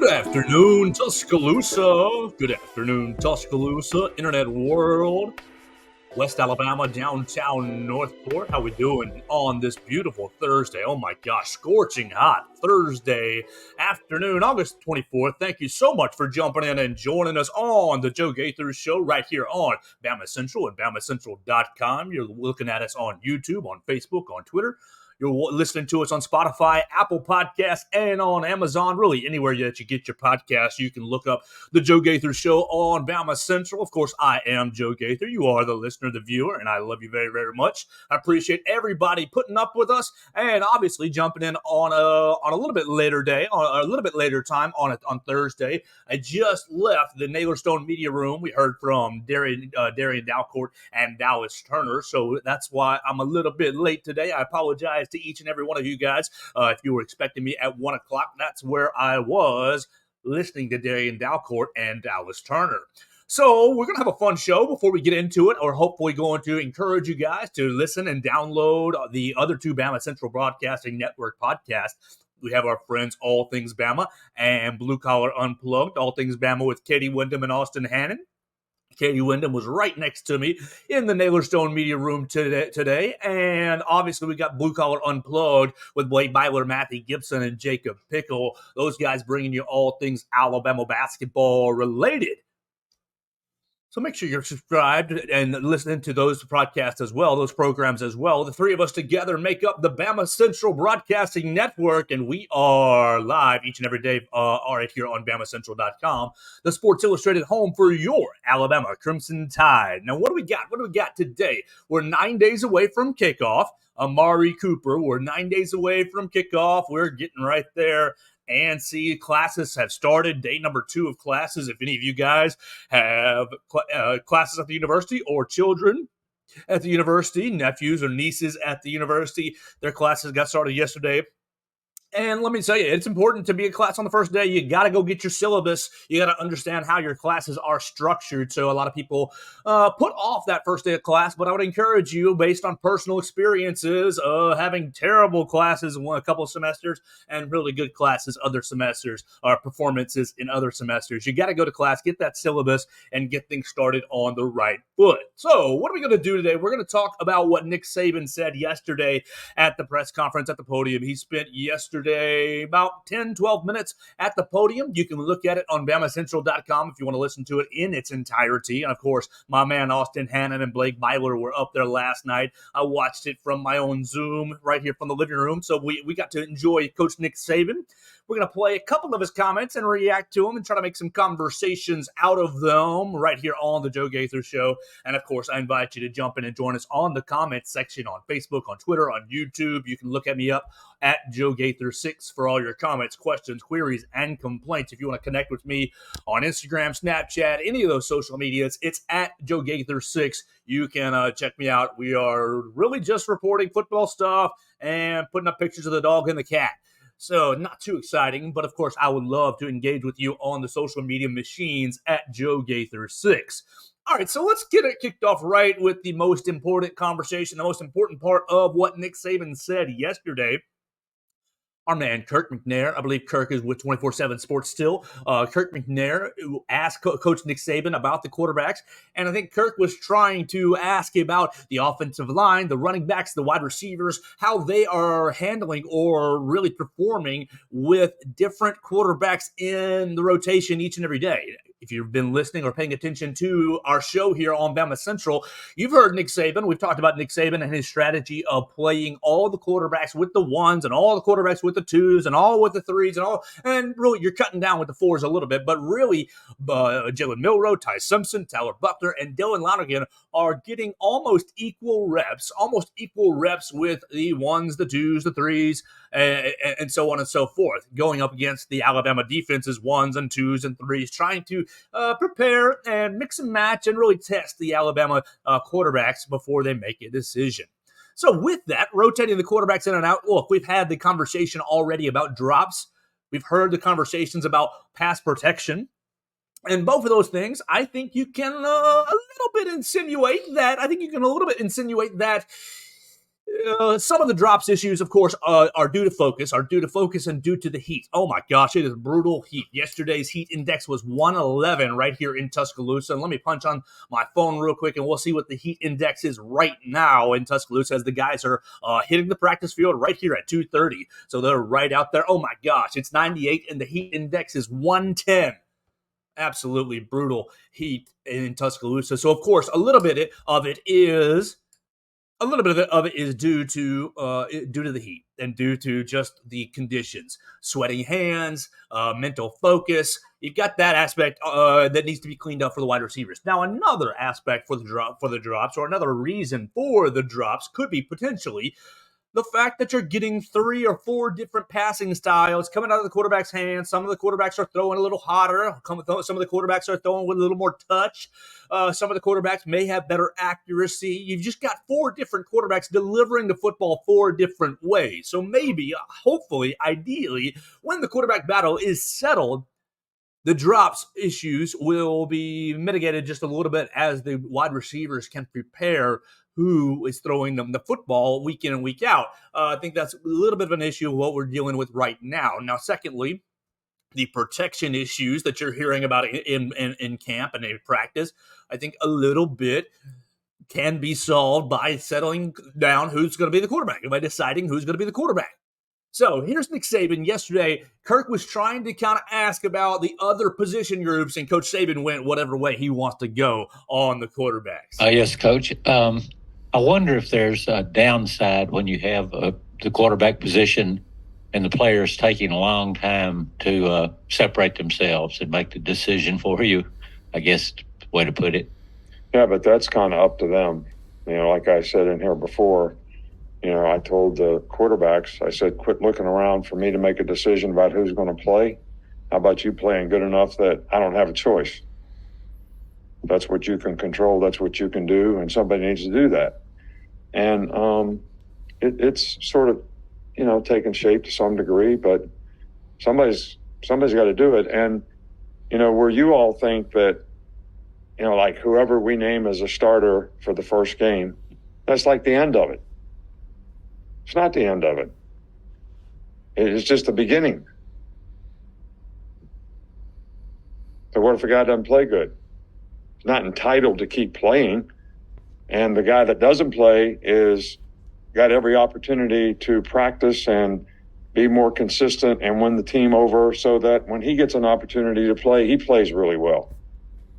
Good afternoon, Tuscaloosa. Good afternoon, Tuscaloosa, Internet World, West Alabama, downtown Northport. How we doing on this beautiful Thursday? Oh my gosh, scorching hot Thursday afternoon, August 24th. Thank you so much for jumping in and joining us on the Joe Gaither Show right here on BamaCentral and BamaCentral.com. You're looking at us on YouTube, on Facebook, on Twitter. You're listening to us on Spotify, Apple Podcasts, and on Amazon. Really, anywhere that you get your podcasts, you can look up the Joe Gaither Show on BamaCentral. Of course, I am Joe Gaither. You are the listener, the viewer, and I love you very, very much. I appreciate everybody putting up with us, and obviously jumping in on a little bit later day, on a little bit later time on Thursday. I just left the Naylorstone Media Room. We heard from Darian Dalcourt and Dallas Turner, so that's why I'm a little bit late today. I apologize to each and every one of you guys. If you were expecting me at 1 o'clock, that's where I was, listening to Darian Dalcourt and Dallas Turner. So we're going to have a fun show before we get into it, or hopefully going to encourage you guys to listen and download the other two BamaCentral Broadcasting Network podcasts. We have our friends All Things Bama and Blue Collar Unplugged, All Things Bama with Katie Wyndham and Austin Hannon. Katie Wyndham was right next to me in the Naylorstone Media Room today. And obviously we got Blue Collar Unplugged with Blake Byler, Matthew Gibson, and Jacob Pickle. Those guys bringing you all things Alabama basketball related. So make sure you're subscribed and listening to those podcasts as well, those programs as well. The three of us together make up the BamaCentral Broadcasting Network, and we are live each and every day right here on BamaCentral.com, the Sports Illustrated home for your Alabama Crimson Tide. Now, what do we got? What do we got today? We're 9 days away from kickoff. Amari Cooper, we're 9 days away from kickoff. We're getting right there. And see, classes have started. Day number 2 of classes. If any of you guys have classes at the university or children at the university, nephews or nieces at the university, their classes got started yesterday. And let me tell you, it's important to be in class on the first day. You got to go get your syllabus. You got to understand how your classes are structured. So a lot of people put off that first day of class, but I would encourage you, based on personal experiences of having terrible classes in a couple of semesters and really good classes other semesters, or performances in other semesters. You got to go to class, get that syllabus, and get things started on the right foot. So what are we going to do today? We're going to talk about what Nick Saban said yesterday at the press conference at the podium. He spent yesterday about 10, 12 minutes at the podium. You can look at it on BamaCentral.com if you want to listen to it in its entirety. And of course, my man Austin Hannon and Blake Byler were up there last night. I watched it from my own Zoom right here from the living room. So we got to enjoy Coach Nick Saban. We're going to play a couple of his comments and react to them and try to make some conversations out of them right here on the Joe Gaither Show. And of course, I invite you to jump in and join us on the comments section on Facebook, on Twitter, on YouTube. You can look at me up at Joe Gaither 6 for all your comments, questions, queries, and complaints. If you want to connect with me on Instagram, Snapchat, any of those social medias, it's at Joe Gaither 6. You can check me out. We are really just reporting football stuff and putting up pictures of the dog and the cat. So not too exciting, but of course I would love to engage with you on the social media machines at Joe Gaither 6. All right, so let's get it kicked off right with the most important conversation, the most important part of what Nick Saban said yesterday. Our man, Kirk McNair, I believe Kirk is with 24/7 Sports still. Kirk McNair asked Coach Nick Saban about the quarterbacks, and I think Kirk was trying to ask about the offensive line, the running backs, the wide receivers, how they are handling or really performing with different quarterbacks in the rotation each and every day. If you've been listening or paying attention to our show here on BamaCentral, you've heard Nick Saban. We've talked about Nick Saban and his strategy of playing all the quarterbacks with the ones and all the quarterbacks with the twos and all with the threes and really you're cutting down with the fours a little bit, but really Jalen Milroe, Ty Simpson, Tyler Buckner, and Dylan Lonergan are getting almost equal reps with the ones, the twos, the threes, and so on and so forth, going up against the Alabama defense's ones and twos and threes, trying to prepare and mix and match and really test the Alabama quarterbacks before they make a decision. So with that, rotating the quarterbacks in and out, look, we've had the conversation already about drops. We've heard the conversations about pass protection. And both of those things, I think you can a little bit insinuate that Some of the drops issues, of course, are due to focus, and due to the heat. Oh my gosh, it is brutal heat. Yesterday's heat index was 111 right here in Tuscaloosa. And let me punch on my phone real quick, and we'll see what the heat index is right now in Tuscaloosa as the guys are hitting the practice field right here at 2:30. So they're right out there. Oh my gosh, it's 98, and the heat index is 110. Absolutely brutal heat in Tuscaloosa. So of course, a little bit of it is due to the heat and due to just the conditions, sweating hands, mental focus. You've got that aspect that needs to be cleaned up for the wide receivers. Now, another aspect for the drops, or another reason for the drops, could be potentially the fact that you're getting 3 or 4 different passing styles coming out of the quarterback's hands. Some of the quarterbacks are throwing a little hotter. Some of the quarterbacks are throwing with a little more touch. Some of the quarterbacks may have better accuracy. You've just got 4 different quarterbacks delivering the football 4 different ways. So maybe, hopefully, ideally, when the quarterback battle is settled, the drops issues will be mitigated just a little bit as the wide receivers can prepare who is throwing them the football week in and week out. I think that's a little bit of an issue of what we're dealing with right now. Now, secondly, the protection issues that you're hearing about in camp and in practice, I think a little bit can be solved by settling down who's going to be the quarterback, and by deciding who's going to be the quarterback. So here's Nick Saban. Yesterday, Kirk was trying to kind of ask about the other position groups, and Coach Saban went whatever way he wants to go on the quarterbacks. Yes, Coach. I wonder if there's a downside when you have the quarterback position and the players taking a long time to separate themselves and make the decision for you, I guess, the way to put it. Yeah, but that's kind of up to them. Like I said in here before, I told the quarterbacks, I said, quit looking around for me to make a decision about who's going to play. How about you playing good enough that I don't have a choice? That's what you can control. That's what you can do. And somebody needs to do that. And it's sort of, taking shape to some degree, but somebody's got to do it. And, where you all think that, like whoever we name as a starter for the first game, that's like the end of it. It's not the end of it. It's just the beginning. So what if a guy doesn't play good? He's not entitled to keep playing. And the guy that doesn't play is got every opportunity to practice and be more consistent and win the team over, so that when he gets an opportunity to play, he plays really well.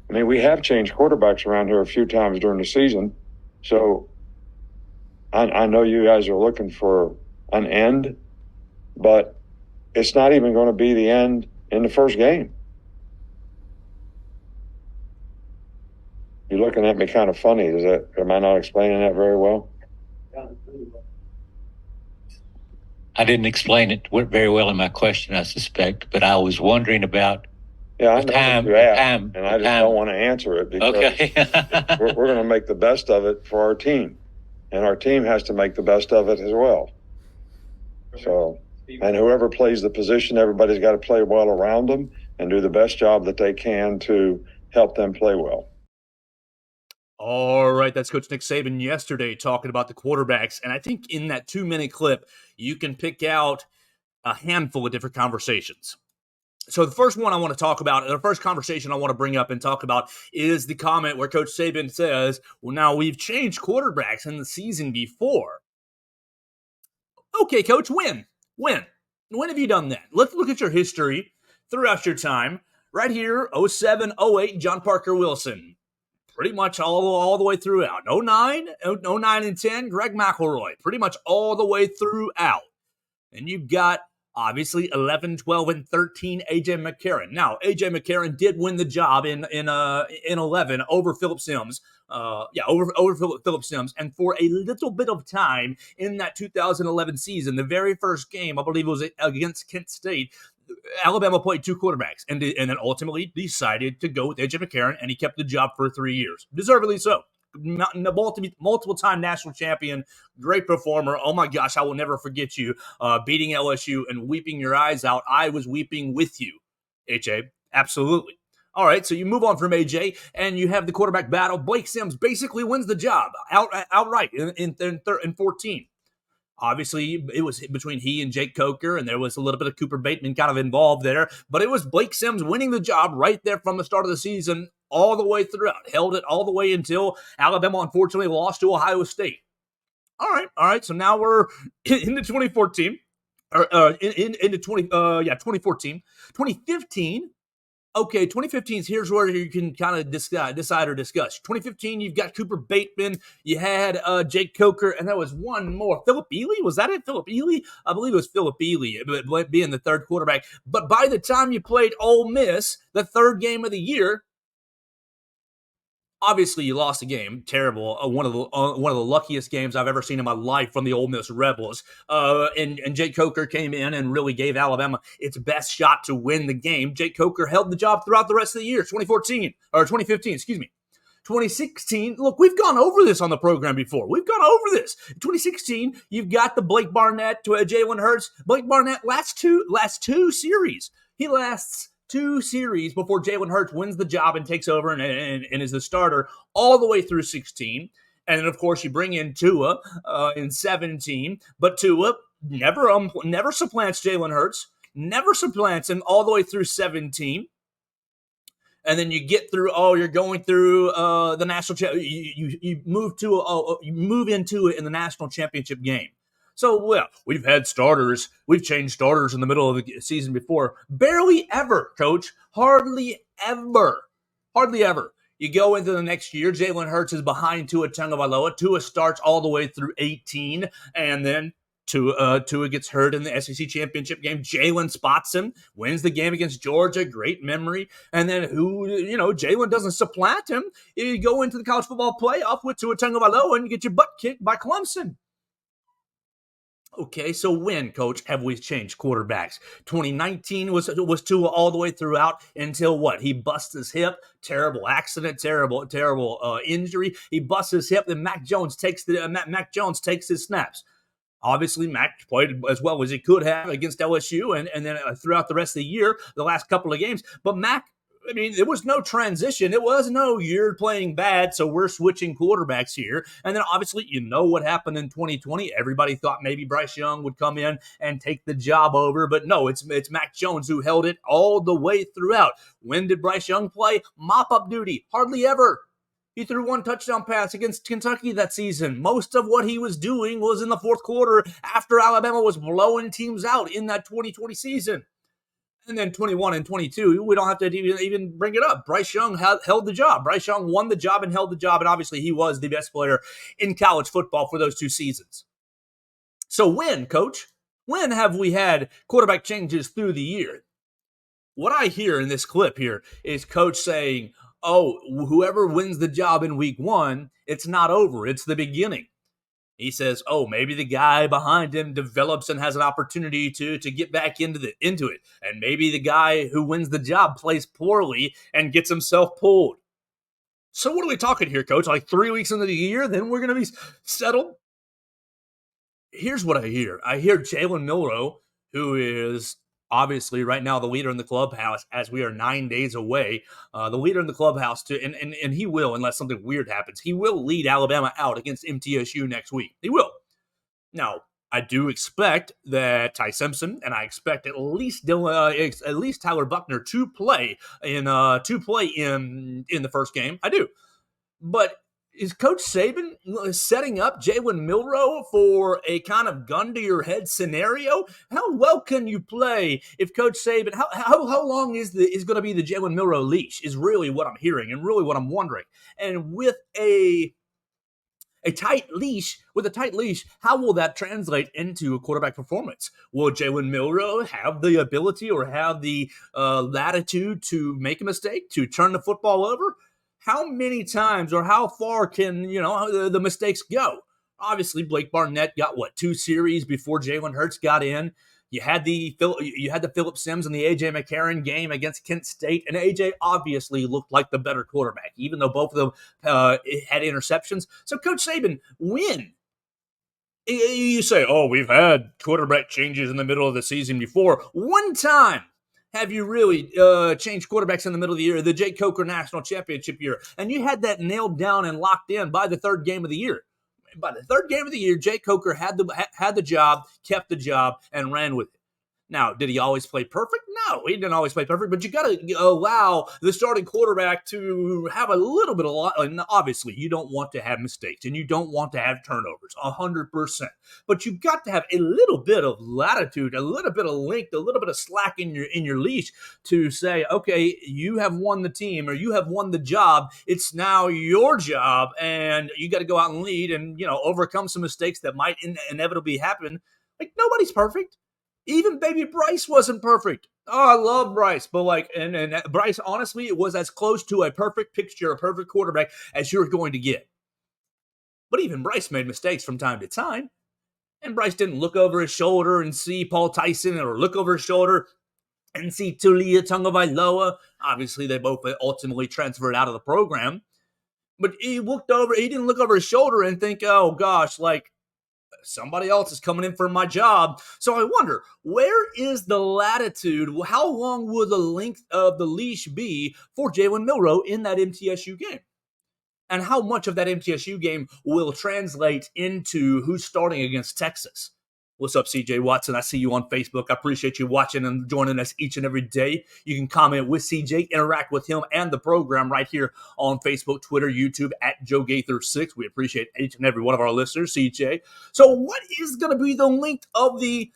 I mean, we have changed quarterbacks around here a few times during the season. So I know you guys are looking for an end, but it's not even going to be the end in the first game. You're looking at me kind of funny. Am I not explaining that very well? I didn't explain it very well in my question, I suspect, but I was wondering about I know time, you asked, and I just don't want to answer it because we're going to make the best of it for our team, and our team has to make the best of it as well. So, and whoever plays the position, everybody's got to play well around them and do the best job that they can to help them play well. All right, that's Coach Nick Saban yesterday talking about the quarterbacks. And I think in that 2-minute clip, you can pick out a handful of different conversations. So the first one I want to talk about, the first conversation I want to bring up and talk about is the comment where Coach Saban says, well, now we've changed quarterbacks in the season before. Okay, Coach, when? When have you done that? Let's look at your history throughout your time. Right here, 07, 08, John Parker Wilson. Pretty much all the way throughout. 09 and 10, Greg McElroy. Pretty much all the way throughout. And you've got, obviously, 11, 12, and 13, A.J. McCarron. Now, A.J. McCarron did win the job in 11 over Phillip Sims. Over Phillip Sims. And for a little bit of time in that 2011 season, the very first game, I believe it was against Kent State, Alabama played 2 quarterbacks and then ultimately decided to go with A.J. McCarron, and he kept the job for 3 years. Deservedly so. Multiple-time national champion, great performer. Oh, my gosh, I will never forget you beating LSU and weeping your eyes out. I was weeping with you, A.J. Absolutely. All right, so you move on from A.J., and you have the quarterback battle. Blake Sims basically wins the job outright in 14. Obviously, it was between he and Jake Coker, and there was a little bit of Cooper Bateman kind of involved there. But it was Blake Sims winning the job right there from the start of the season all the way throughout. Held it all the way until Alabama, unfortunately, lost to Ohio State. All right. So now we're into 2014. Into 2014. 2015. Okay, 2015 is here's where you can kind of decide or discuss. 2015, you've got Cooper Bateman, you had Jake Coker, and there was one more. Philip Ely? Was that it? Philip Ely? I believe it was Philip Ely being the third quarterback. But by the time you played Ole Miss, the third game of the year, obviously you lost the game. Terrible. One of the luckiest games I've ever seen in my life from the Ole Miss Rebels. And Jake Coker came in and really gave Alabama its best shot to win the game. Jake Coker held the job throughout the rest of the year. 2015, excuse me. 2016, look, we've gone over this on the program before. We've gone over this. 2016, you've got the Blake Barnett to Jalen Hurts. Blake Barnett last two series. He lasts 2 series before Jalen Hurts wins the job and takes over and is the starter all the way through 16. And then, of course, you bring in Tua in 17. But Tua never supplants Jalen Hurts, never supplants him all the way through 17. And then you get through. You're going through the national. You move into it in the national championship game. So, well, we've had starters. We've changed starters in the middle of the season before. Barely ever, Coach. Hardly ever. You go into the next year, Jalen Hurts is behind Tua Tagovailoa. Tua starts all the way through 18, and then Tua gets hurt in the SEC championship game. Jalen spots him, wins the game against Georgia. Great memory. And then Jalen doesn't supplant him. You go into the college football playoff with Tua Tagovailoa and you get your butt kicked by Clemson. Okay, so when, Coach, have we changed quarterbacks? 2019 was Tua all the way throughout until what? He busts his hip. Terrible accident. Terrible injury. He busts his hip. Then Mac Jones takes his snaps. Obviously, Mac played as well as he could have against LSU and then throughout the rest of the year, the last couple of games. But Mac, I mean, there was no transition. It was no, you're playing bad, so we're switching quarterbacks here. And then obviously, you know what happened in 2020. Everybody thought maybe Bryce Young would come in and take the job over. But no, it's Mac Jones who held it all the way throughout. When did Bryce Young play? Mop-up duty. Hardly ever. He threw 1 touchdown pass against Kentucky that season. Most of what he was doing was in the fourth quarter after Alabama was blowing teams out in that 2020 season. And then 21 and 22, we don't have to even bring it up. Bryce Young held the job. Bryce Young won the job and held the job, and obviously he was the best player in college football for those 2 seasons. So when, Coach, when have we had quarterback changes through the year? What I hear in this clip here is Coach saying, whoever wins the job in week 1, it's not over. It's the beginning. He says, maybe the guy behind him develops and has an opportunity to get back into it. And maybe the guy who wins the job plays poorly and gets himself pulled. So what are we talking here, Coach? Like 3 weeks into the year, then we're going to be settled? Here's what I hear. I hear Jalen Milroe, who is obviously right now the leader in the clubhouse as we are 9 days away. The leader in the clubhouse, and he will, unless something weird happens, he will lead Alabama out against MTSU next week. He will. Now, I do expect that Ty Simpson, and I expect at least Tyler Buckner to play in the first game. I do. But is Coach Saban setting up Jalen Milroe for a kind of gun to your head scenario? How well can you play if Coach Saban? How long is going to be the Jalen Milroe leash? Is really what I'm hearing and really what I'm wondering. And with a tight leash, how will that translate into a quarterback performance? Will Jalen Milroe have the ability or have the latitude to make a mistake, to turn the football over? How many times or how far can, the mistakes go? Obviously, Blake Barnett got, 2 series before Jalen Hurts got in. You had the Phillip Sims and the A.J. McCarron game against Kent State, and A.J. obviously looked like the better quarterback, even though both of them had interceptions. So, Coach Saban, when? You say, we've had quarterback changes in the middle of the season before. One time have you really changed quarterbacks in the middle of the year, the Jake Coker National Championship year, and you had that nailed down and locked in by the 3rd game of the year. by the third game of the year, Jay Coker had the job, kept the job, and ran with it. Now, did he always play perfect? No, he didn't always play perfect, but you got to allow the starting quarterback to have a little bit of, and obviously you don't want to have mistakes and you don't want to have turnovers, 100%, but you've got to have a little bit of latitude, a little bit of length, a little bit of slack in your leash to say, okay, you have won the team or you have won the job. It's now your job and you got to go out and lead and, overcome some mistakes that might inevitably happen. Like nobody's perfect. Even baby Bryce wasn't perfect. Oh, I love Bryce. But and Bryce, honestly, it was as close to a perfect picture, a perfect quarterback as you're going to get. But even Bryce made mistakes from time to time. And Bryce didn't look over his shoulder and see Paul Tyson or look over his shoulder and see Tulia Tagovailoa. Obviously, they both ultimately transferred out of the program. But he didn't look over his shoulder and think, oh gosh, somebody else is coming in for my job. So I wonder, where is the latitude? How long will the length of the leash be for Jalen Milroe in that MTSU game? And how much of that MTSU game will translate into who's starting against Texas? What's up, CJ Watson? I see you on Facebook. I appreciate you watching and joining us each and every day. You can comment with CJ, interact with him and the program right here on Facebook, Twitter, YouTube at Joe Gaither 6. We appreciate each and every one of our listeners, CJ. So what is going to be the length of you're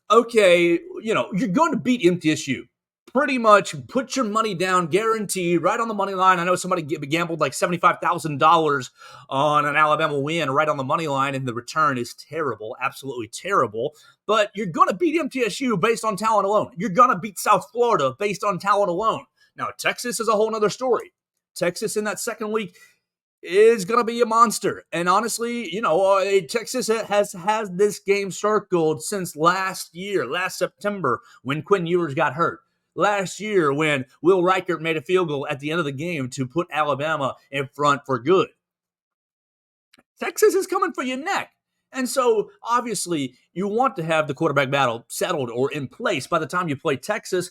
going to beat MTSU. Pretty much put your money down, guaranteed, right on the money line. I know somebody gambled like $75,000 on an Alabama win right on the money line, and the return is terrible, absolutely terrible. But you're going to beat MTSU based on talent alone. You're going to beat South Florida based on talent alone. Now, Texas is a whole other story. Texas in that second week is going to be a monster. And honestly, Texas has this game circled since last September, when Quinn Ewers got hurt. Last year when Will Reichert made a field goal at the end of the game to put Alabama in front for good. Texas is coming for your neck. And so, obviously, you want to have the quarterback battle settled or in place by the time you play Texas.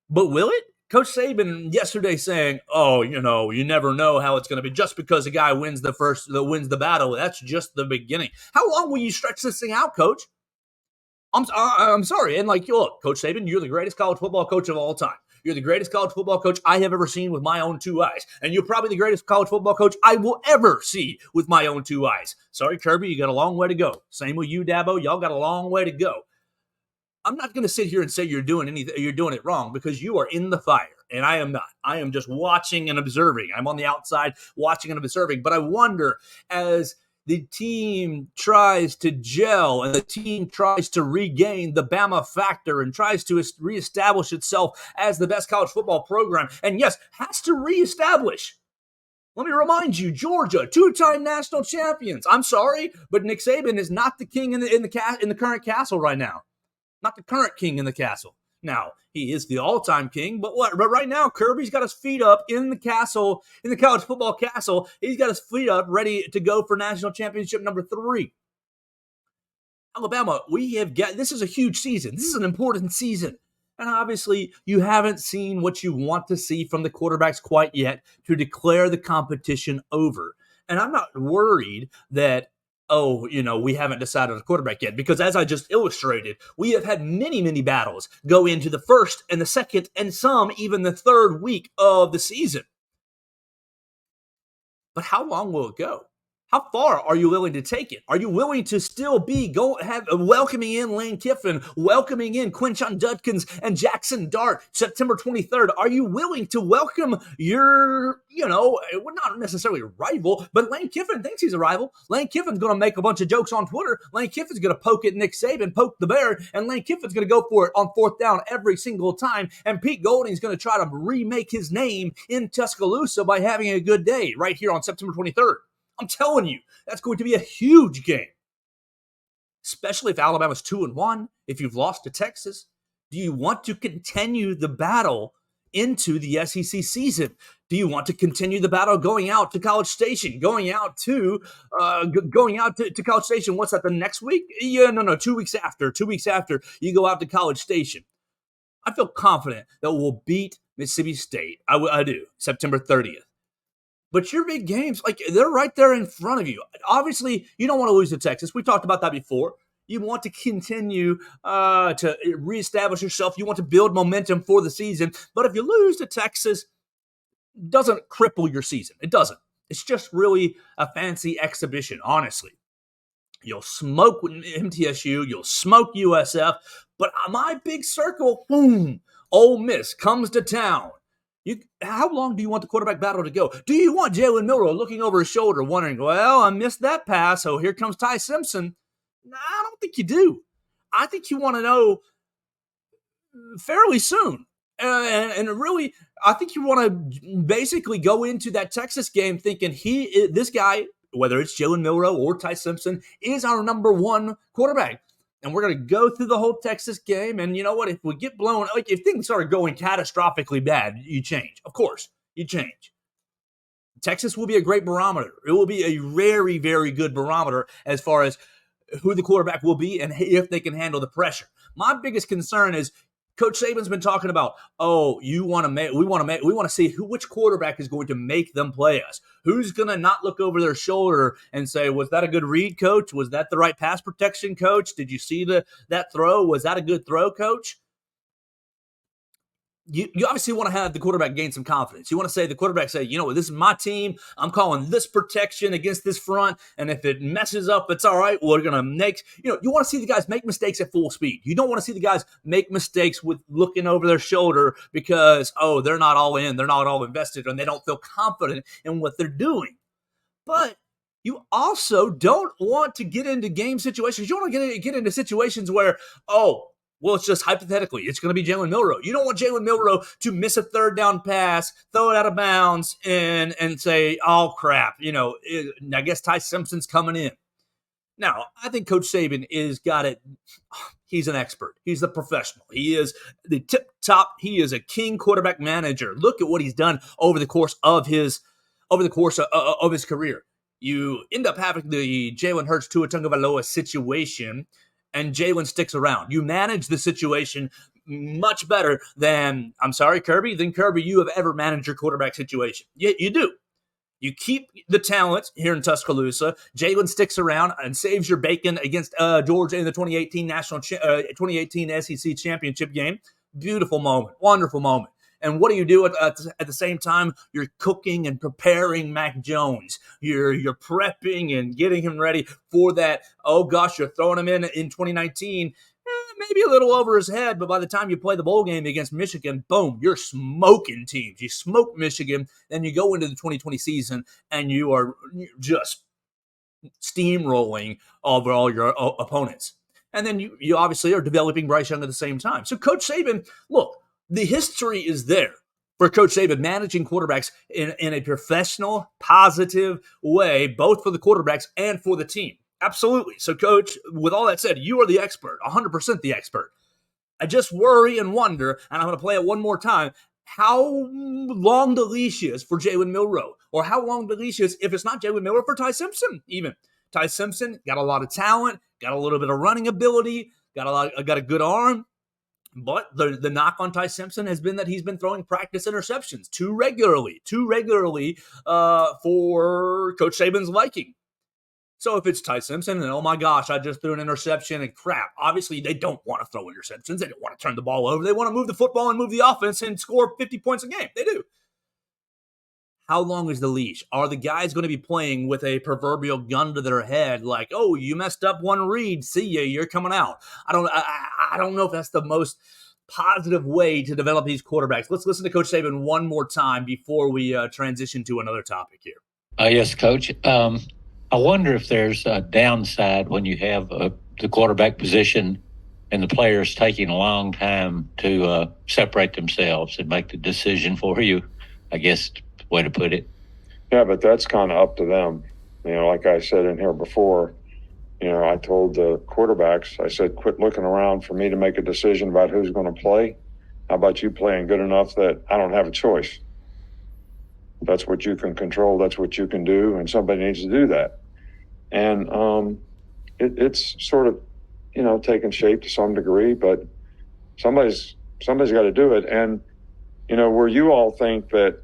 But will it? Coach Saban yesterday saying, you never know how it's going to be. Just because a guy wins the battle, that's just the beginning. How long will you stretch this thing out, Coach? I'm sorry. And look, Coach Saban, you're the greatest college football coach of all time. You're the greatest college football coach I have ever seen with my own two eyes. And you're probably the greatest college football coach I will ever see with my own two eyes. Sorry, Kirby, you got a long way to go. Same with you, Dabo. Y'all got a long way to go. I'm not going to sit here and say you're doing it wrong, because you are in the fire and I am not. I am just watching and observing. I'm on the outside watching and observing. But I wonder, as the team tries to gel and the team tries to regain the Bama factor and tries to reestablish itself as the best college football program, and yes, has to reestablish. Let me remind you, Georgia, two-time national champions. I'm sorry, but Nick Saban is not the king in the current castle right now. Not the current king in the castle. Now, he is the all-time king, but right now, Kirby's got his feet up in the castle, in the college football castle. He's got his feet up, ready to go for national championship number 3. Alabama, this is a huge season. This is an important season. And obviously, you haven't seen what you want to see from the quarterbacks quite yet to declare the competition over. And I'm not worried that we haven't decided a quarterback yet, because as I just illustrated, we have had many, many battles go into the first and the second and some even the third week of the season. But how long will it go? How far are you willing to take it? Are you willing to still be welcoming in Lane Kiffin, welcoming in Quinshon Judkins and Jackson Dart September 23rd? Are you willing to welcome your, not necessarily a rival, but Lane Kiffin thinks he's a rival. Lane Kiffin's going to make a bunch of jokes on Twitter. Lane Kiffin's going to poke at Nick Saban, poke the bear, and Lane Kiffin's going to go for it on fourth down every single time. And Pete Golding's going to try to remake his name in Tuscaloosa by having a good day right here on September 23rd. I'm telling you, that's going to be a huge game. Especially if Alabama's 2-1, if you've lost to Texas. Do you want to continue the battle into the SEC season? Do you want to continue the battle going out to College Station? Going out to College Station, what's that, the next week? Yeah, no, 2 weeks after. 2 weeks after you go out to College Station. I feel confident that we'll beat Mississippi State. I do, September 30th. But your big games, like they're right there in front of you. Obviously, you don't want to lose to Texas. We talked about that before. You want to continue to reestablish yourself. You want to build momentum for the season. But if you lose to Texas, it doesn't cripple your season. It doesn't. It's just really a fancy exhibition, honestly. You'll smoke MTSU. You'll smoke USF. But my big circle, boom, Ole Miss comes to town. How long do you want the quarterback battle to go? Do you want Jalen Milroe looking over his shoulder wondering, well, I missed that pass, so here comes Ty Simpson? No, I don't think you do. I think you want to know fairly soon. And really, I think you want to basically go into that Texas game thinking this guy, whether it's Jalen Milroe or Ty Simpson, is our number one quarterback. And we're going to go through the whole Texas game. And you know what? If we get blown, like if things start going catastrophically bad, you change. Of course, you change. Texas will be a great barometer. It will be a very, very good barometer as far as who the quarterback will be and if they can handle the pressure. My biggest concern is Coach Saban's been talking about, we want to see which quarterback is going to make them play us. Who's going to not look over their shoulder and say, was that a good read, coach? Was that the right pass protection, coach? Did you see that throw? Was that a good throw, coach? You obviously want to have the quarterback gain some confidence. You want to say the quarterback say, this is my team. I'm calling this protection against this front. And if it messes up, it's all right. We're going to make, you want to see the guys make mistakes at full speed. You don't want to see the guys make mistakes with looking over their shoulder because, they're not all in. They're not all invested and they don't feel confident in what they're doing. But you also don't want to get into game situations. You want to get into situations where, well, it's just hypothetically, it's going to be Jalen Milroe. You don't want Jalen Milroe to miss a third down pass, throw it out of bounds, and say, oh, crap, I guess Ty Simpson's coming in. Now, I think Coach Saban is got it. He's an expert. He's a professional. He is the tip top. He is a king quarterback manager. Look at what he's done over the course of his career. You end up having the Jalen Hurts Tua Tagovailoa situation, and Jalen sticks around. You manage the situation much better than Kirby, you have ever managed your quarterback situation. You do. You keep the talent here in Tuscaloosa. Jalen sticks around and saves your bacon against Georgia in the 2018 SEC championship game. Beautiful moment. Wonderful moment. And what do you do at the same time? You're cooking and preparing Mac Jones. You're prepping and getting him ready for that. Oh, gosh, you're throwing him in 2019. Maybe a little over his head, but by the time you play the bowl game against Michigan, boom, you're smoking teams. You smoke Michigan, then you go into the 2020 season, and you are just steamrolling over all your opponents. And then you obviously are developing Bryce Young at the same time. So Coach Saban, look, the history is there for Coach Saban managing quarterbacks in a professional, positive way, both for the quarterbacks and for the team. Absolutely. So, Coach, with all that said, you are the expert, 100% the expert. I just worry and wonder, and I'm going to play it one more time, how long the leash is for Jalen Milroe, or how long the leash is, if it's not Jalen Milroe, for Ty Simpson even. Ty Simpson got a lot of talent, got a little bit of running ability, got a good arm. But the knock on Ty Simpson has been that he's been throwing practice interceptions too regularly for Coach Saban's liking. So if it's Ty Simpson and, oh my gosh, I just threw an interception and crap, obviously they don't want to throw interceptions. They don't want to turn the ball over. They want to move the football and move the offense and score 50 points a game. They do. How long is the leash? Are the guys going to be playing with a proverbial gun to their head like, oh, you messed up one read, see ya, you're coming out? I don't know if that's the most positive way to develop these quarterbacks. Let's listen to Coach Saban one more time before we transition to another topic here. Yes, Coach. I wonder if there's a downside when you have the quarterback position and the players taking a long time to separate themselves and make the decision for you, I guess, way to put it. Yeah, but that's kind of up to them. Like I said in here before, I told the quarterbacks, I said, quit looking around for me to make a decision about who's going to play. How about you playing good enough that I don't have a choice? That's what you can control. That's what you can do. And somebody needs to do that. And it's sort of, taking shape to some degree, but somebody's got to do it. And, where you all think that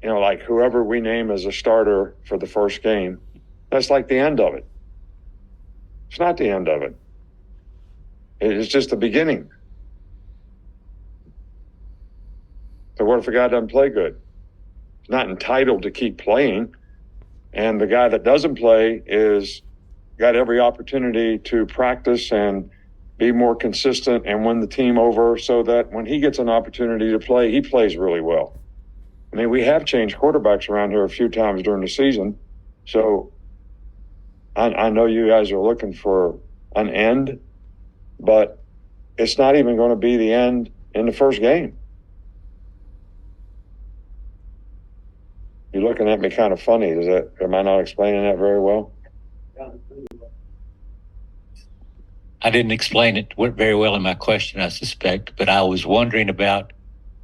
like whoever we name as a starter for the first game, that's like the end of it. It's not the end of it. It's just the beginning. So what if a guy doesn't play good? He's not entitled to keep playing. And the guy that doesn't play is got every opportunity to practice and be more consistent and win the team over so that when he gets an opportunity to play, he plays really well. I mean, we have changed quarterbacks around here a few times during the season. So I know you guys are looking for an end, but it's not even going to be the end in the first game. You're looking at me kind of funny. Am I not explaining that very well? I didn't explain it very well in my question, I suspect, but I was wondering about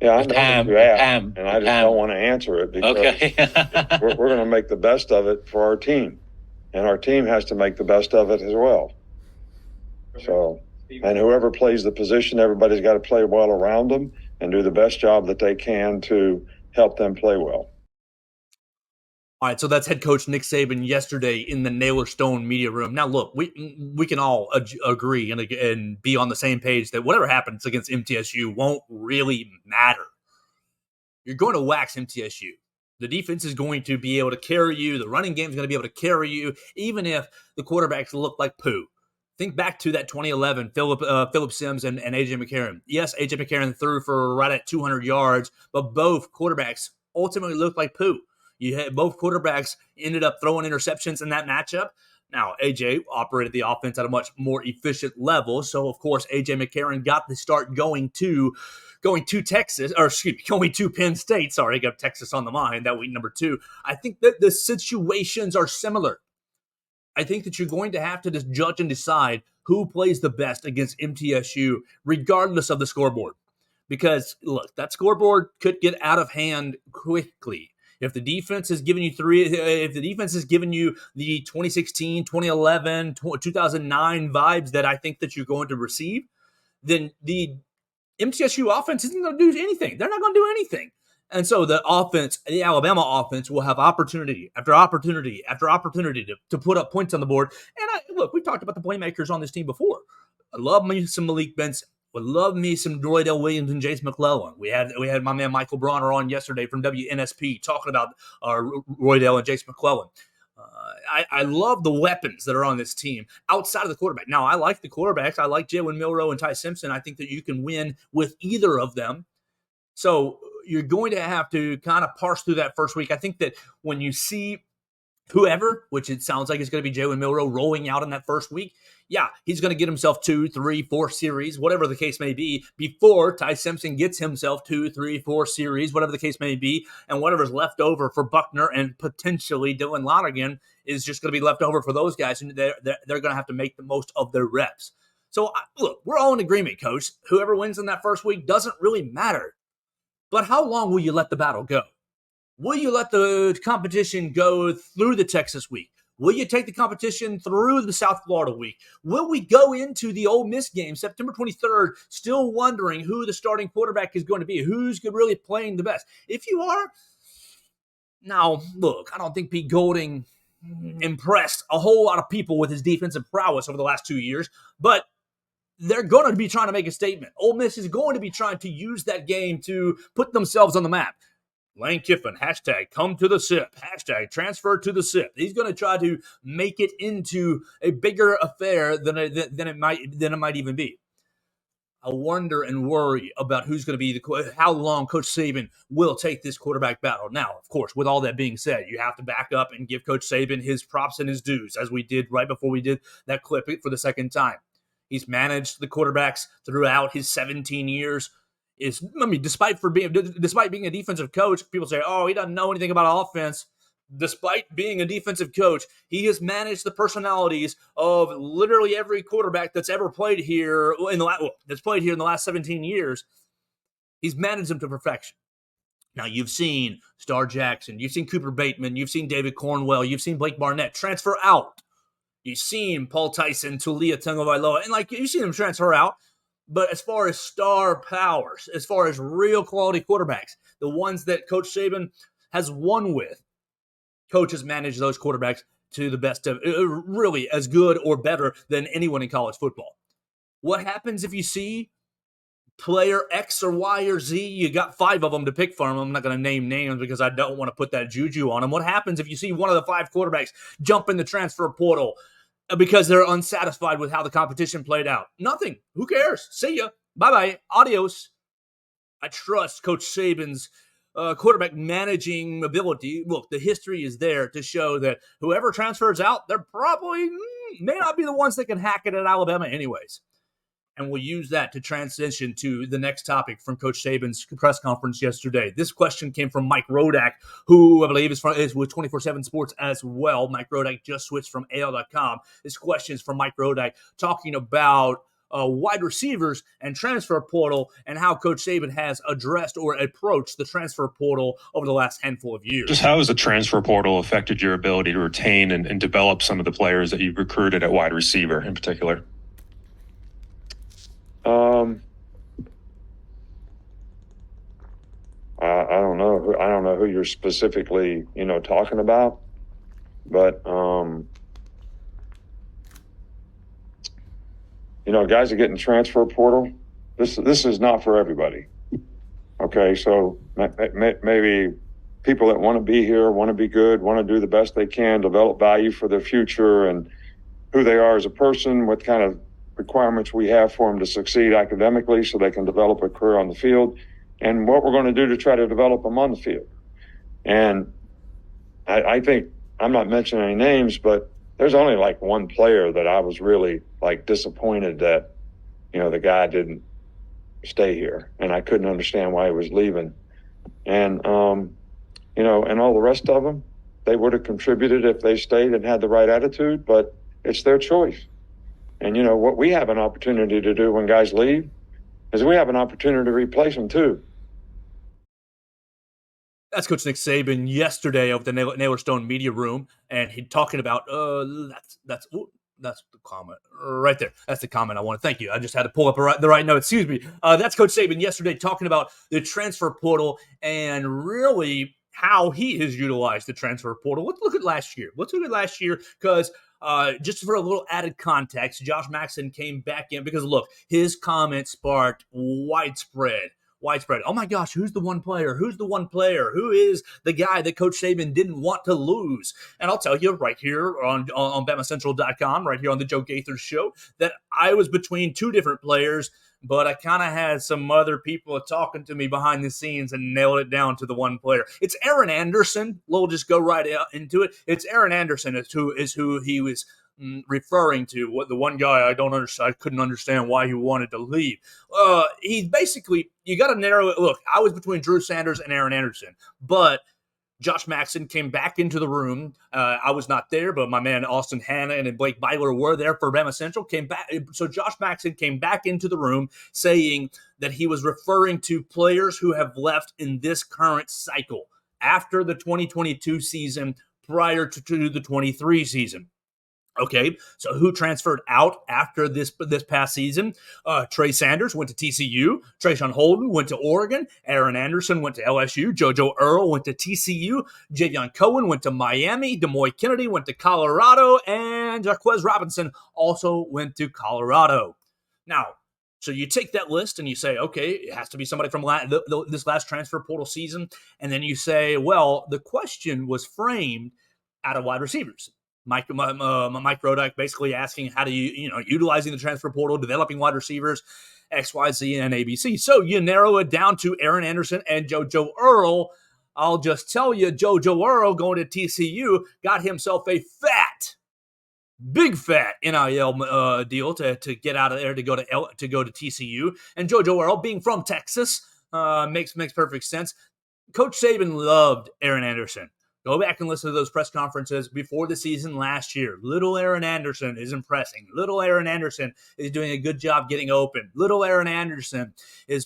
I know that you asked, and I just don't want to answer it because we're going to make the best of it for our team, and our team has to make the best of it as well. So, and whoever plays the position, everybody's got to play well around them and do the best job that they can to help them play well. All right, so that's head coach Nick Saban yesterday in the Naylor Stone media room. Now, look, we can all agree and be on the same page that whatever happens against MTSU won't really matter. You're going to wax MTSU. The defense is going to be able to carry you. The running game is going to be able to carry you, even if the quarterbacks look like poo. Think back to that 2011 Phillip Sims and A.J. McCarron. Yes, A.J. McCarron threw for right at 200 yards, but both quarterbacks ultimately looked like poo. You had both quarterbacks ended up throwing interceptions in that matchup. Now, A.J. operated the offense at a much more efficient level, so of course A.J. McCarron got the start going to Penn State. Sorry, I got Texas on the mind that week number 2. I think that the situations are similar. I think that you're going to have to just judge and decide who plays the best against MTSU, regardless of the scoreboard. Because, look, that scoreboard could get out of hand quickly. If the defense is giving you the 2016, 2011, 2009 vibes that I think that you're going to receive, then the MTSU offense isn't going to do anything. They're not going to do anything. And so the Alabama offense will have opportunity after opportunity after opportunity to put up points on the board. And look, we've talked about the playmakers on this team before. I love me some Malik Benson. Would love me some Roydell Williams and Jace McClellan. We had my man Michael Bronner on yesterday from WNSP talking about Roydell and Jace McClellan. I love the weapons that are on this team outside of the quarterback. Now, I like the quarterbacks. I like Jalen Milroe and Ty Simpson. I think that you can win with either of them. So you're going to have to kind of parse through that first week. I think that when you see whoever, which it sounds like it's going to be Jalen Milroe rolling out in that first week, yeah, he's going to get himself 2, 3, 4 series, whatever the case may be, before Ty Simpson gets himself 2, 3, 4 series, whatever the case may be, and whatever's left over for Buckner and potentially Dylan Lonergan is just going to be left over for those guys, and they're going to have to make the most of their reps. So, look, we're all in agreement, Coach. Whoever wins in that first week doesn't really matter. But how long will you let the battle go? Will you let the competition go through the Texas week? Will you take the competition through the South Florida week? Will we go into the Ole Miss game, September 23rd, still wondering who the starting quarterback is going to be, who's really playing the best? If you are, now, look, I don't think Pete Golding impressed a whole lot of people with his defensive prowess over the last 2 years, but they're going to be trying to make a statement. Ole Miss is going to be trying to use that game to put themselves on the map. Lane Kiffin, hashtag come to the SIP, hashtag transfer to the SIP. He's going to try to make it into a bigger affair than it might even be. I wonder and worry about who's going to be how long Coach Saban will take this quarterback battle. Now, of course, with all that being said, you have to back up and give Coach Saban his props and his dues, as we did right before we did that clip for the second time. He's managed the quarterbacks throughout his 17 years. Despite being a defensive coach, people say, "Oh, he doesn't know anything about offense." Despite being a defensive coach, he has managed the personalities of literally every quarterback that's ever played here in the last 17 years. He's managed them to perfection. Now, you've seen Star Jackson, you've seen Cooper Bateman, you've seen David Cornwell, you've seen Blake Barnett transfer out. You've seen Paul Tyson, Tulia Tagovailoa, and you've seen them transfer out. But as far as star powers, as far as real quality quarterbacks, the ones that Coach Saban has won with. Coaches manage those quarterbacks to the best of, really as good or better than anyone in college football. What happens if you see player X or Y or Z? You got 5 of them to pick from. I'm not going to name names because I don't want to put that juju on them. What happens if you see one of the 5 quarterbacks jump in the transfer portal because they're unsatisfied with how the competition played out? Nothing. Who cares? See ya. Bye-bye. Adios. I trust Coach Saban's quarterback managing ability. Look, the history is there to show that whoever transfers out, they're probably may not be the ones that can hack it at Alabama anyways. And we'll use that to transition to the next topic from Coach Saban's press conference yesterday. This question came from Mike Rodak, who I believe is with 24/7 Sports as well. Mike Rodak just switched from AL.com. This question is from Mike Rodak talking about wide receivers and transfer portal and how Coach Saban has addressed or approached the transfer portal over the last handful of years. Just how has the transfer portal affected your ability to retain and develop some of the players that you've recruited at wide receiver in particular? I don't know. I don't know who you're specifically, talking about, but guys are getting transfer portal. This is not for everybody. Okay, so maybe people that want to be here, want to be good, want to do the best they can, develop value for their future and who they are as a person, what kind of requirements we have for them to succeed academically so they can develop a career on the field, and what we're going to do to try to develop them on the field. And I think, I'm not mentioning any names, but there's only like one player that I was really disappointed that, the guy didn't stay here, and I couldn't understand why he was leaving. And, and all the rest of them, they would have contributed if they stayed and had the right attitude, but it's their choice. And, what we have an opportunity to do when guys leave is we have an opportunity to replace them too. That's Coach Nick Saban yesterday of the Naylor Stone Media Room, and he talking about that's the comment right there. That's the comment I wanted. Thank you. I just had to pull up the right note. Excuse me. That's Coach Saban yesterday talking about the transfer portal and really how he has utilized the transfer portal. Let's look at last year. Because just for a little added context, Josh Maxson came back in because, look, his comment sparked widespread. Oh my gosh, who's the one player? Who is the guy that Coach Saban didn't want to lose? And I'll tell you right here on BamaCentral.com, right here on the Joe Gaither show, that I was between 2 different players, but I kind of had some other people talking to me behind the scenes and nailed it down to the one player. It's Aaron Anderson. We'll just go right into it. It's Aaron Anderson is who he was referring to. What the one guy I couldn't understand why he wanted to leave. He's basically, you got to narrow it. Look, I was between Drew Sanders and Aaron Anderson, but Josh Maxson came back into the room. I was not there, but my man Austin Hanna and Blake Byler were there for BamaCentral. Came back, so Josh Maxson came back into the room saying that he was referring to players who have left in this current cycle after the 2022 season, prior to the 23 season. Okay, so who transferred out after this past season? Trey Sanders went to TCU. Trayshawn Holden went to Oregon. Aaron Anderson went to LSU. JoJo Earle went to TCU. Javion Cohen went to Miami. Demoy Kennedy went to Colorado. And Jaquez Robinson also went to Colorado. Now, so you take that list and you say, okay, it has to be somebody from this last transfer portal season. And then you say, well, the question was framed out of wide receivers. Mike Rodak basically asking how do you utilizing the transfer portal, developing wide receivers, X, Y, Z, and ABC. So you narrow it down to Aaron Anderson and JoJo Earle. I'll just tell you, JoJo Earle going to TCU got himself a big fat NIL deal to get out of there to go to TCU. And JoJo Earle, being from Texas, makes perfect sense. Coach Saban loved Aaron Anderson. Go back and listen to those press conferences before the season last year. Little Aaron Anderson is impressing. Little Aaron Anderson is doing a good job getting open. Little Aaron Anderson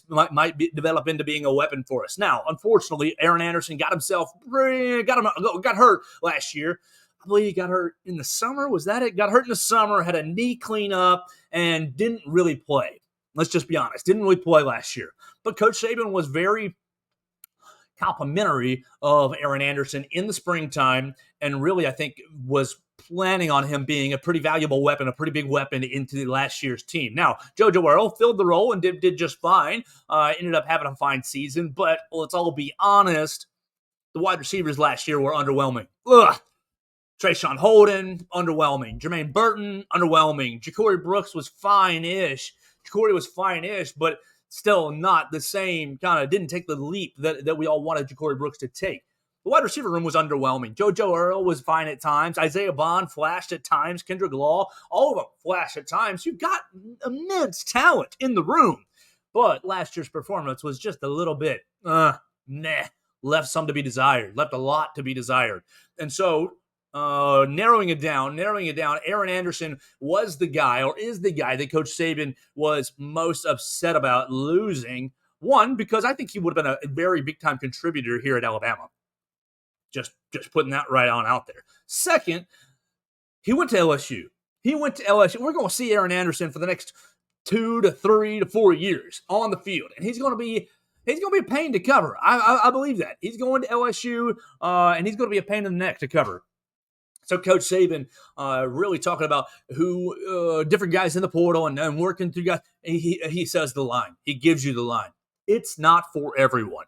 might develop into being a weapon for us. Now, unfortunately, Aaron Anderson got hurt last year. I believe he got hurt in the summer. Was that it? Got hurt in the summer, had a knee cleanup, and didn't really play. Let's just be honest. Didn't really play last year. But Coach Saban was very complimentary of Aaron Anderson in the springtime, and really, I think, was planning on him being a pretty valuable weapon, a pretty big weapon into last year's team. Now, JoJo Earl filled the role and did just fine. Ended up having a fine season, but let's all be honest, the wide receivers last year were underwhelming. Ugh. Trayshawn Holden, underwhelming. Jermaine Burton, underwhelming. Ja'Cory Brooks was fine-ish. But still not the same kind of, didn't take the leap that we all wanted Ja'Cory Brooks to take. The wide receiver room was underwhelming. JoJo Earl was fine at times. Isaiah Bond flashed at times. Kendrick Law, all of them flashed at times. You've got immense talent in the room. But last year's performance was just a little bit, left some to be desired. Left a lot to be desired. And so, narrowing it down, Aaron Anderson was the guy, or is the guy, that Coach Saban was most upset about losing. One, because I think he would have been a very big-time contributor here at Alabama. Just putting that right on out there. Second, he went to LSU. We're going to see Aaron Anderson for the next 2 to 3 to 4 years on the field, and he's going to be a pain to cover. I believe that. He's going to LSU, and he's going to be a pain in the neck to cover. So Coach Saban really talking about who different guys in the portal and working through guys. He says the line. He gives you the line. It's not for everyone.